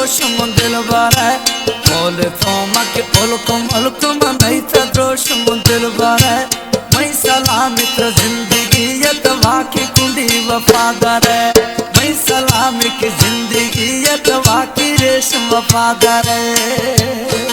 द्रोश दिल बारे बोल तो मके उल्कुम नहीं तो द्रोश दिल बारे मैं सलाम मित्र जिंदगी यतवा की कुंडी वफादार है मैं सलाम की जिंदगी यतवा की रेशम वफादार है।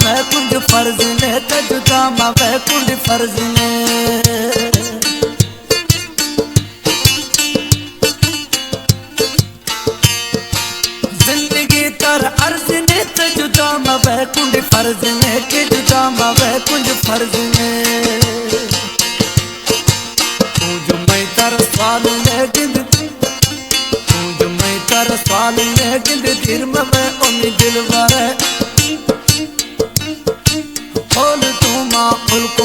मैं कुंज फर्ज ने तजुदा मैं कुंज फर्ज ने जिंदगी तर अर्ज ने तजुदा मैं कुंज फर्ज ने के जुदा मैं कुंज फर्ज ने तू मैं तर सवाल ने गिंद तू मैं तर सवाल ने गिंद दिल में ओनी दिल वारे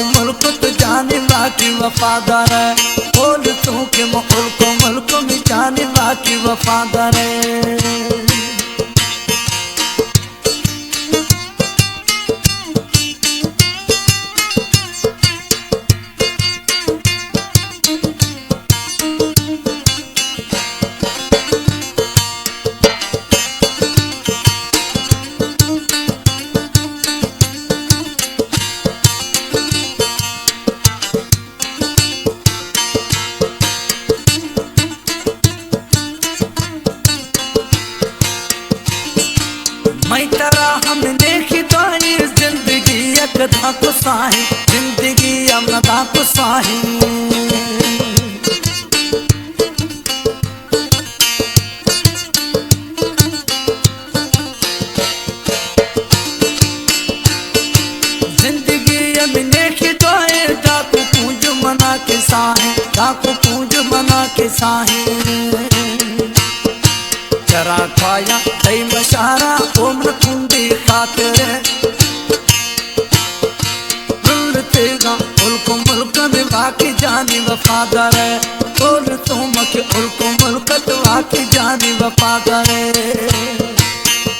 मुल्क तो जाने बाकी वफादार है बोल तू के मुल्क में जाने बाकी वफादार है। मैं तेरा हमने खिदाई जिंदगी यकदा को साही जिंदगी अमदा को साही जिंदगी हमने खिदाई डाकू पूंज मना के साही डाकू पूंज मना के साही चरा खाया दई मशारा उम्र कुंडी खातिर तेगा मुल्क में बाकी जानी वफादार है बोल तो मके मुल्क तो बाकी जानी वफादार है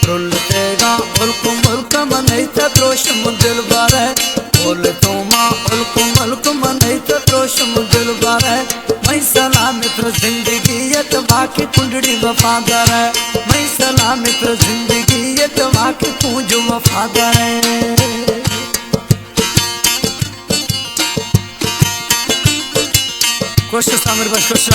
तेगा मुल्क में नहीं तो द्रोश दिल बार है बोल तो मुल्क में नहीं तो द्रोश दिल बार है मैं सलाम मित्र जिंदगी यतवा की कुंडड़ी वफादार है मैं सलाम मित्र जिंदगी यतवा की पूंज वफादार है। कोशिश मेरे पास कोशिश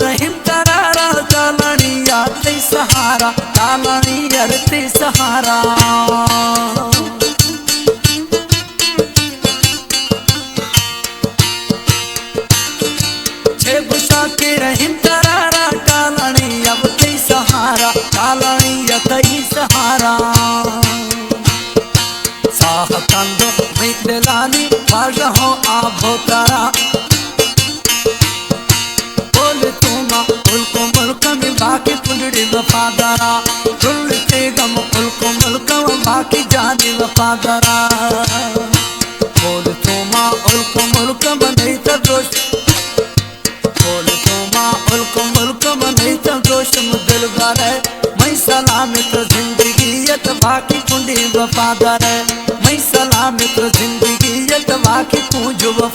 रहीम तरारा तालनिया ते सहारा तालनिया ते सहारा छे बुशा के रहीम तरारा तालनिया ते सहारा तालनिया ते सहारा साह कंदो मैं दिलानी बाजा हो आभो तारा मुल्क में बाकी कुंडड़ी वफादारा तेगा मुल्क में बाकी जानी वफादारा बोल तो मुल्क में नहीं तो दोष बोल तो मुल्क में नहीं तो दोष दिल बार है मैं सलाम मित्र जिंदगी यतवा की कुंडी वफादार है मैं सलाम मित्र जिंदगी यतवा की पूंज वफादार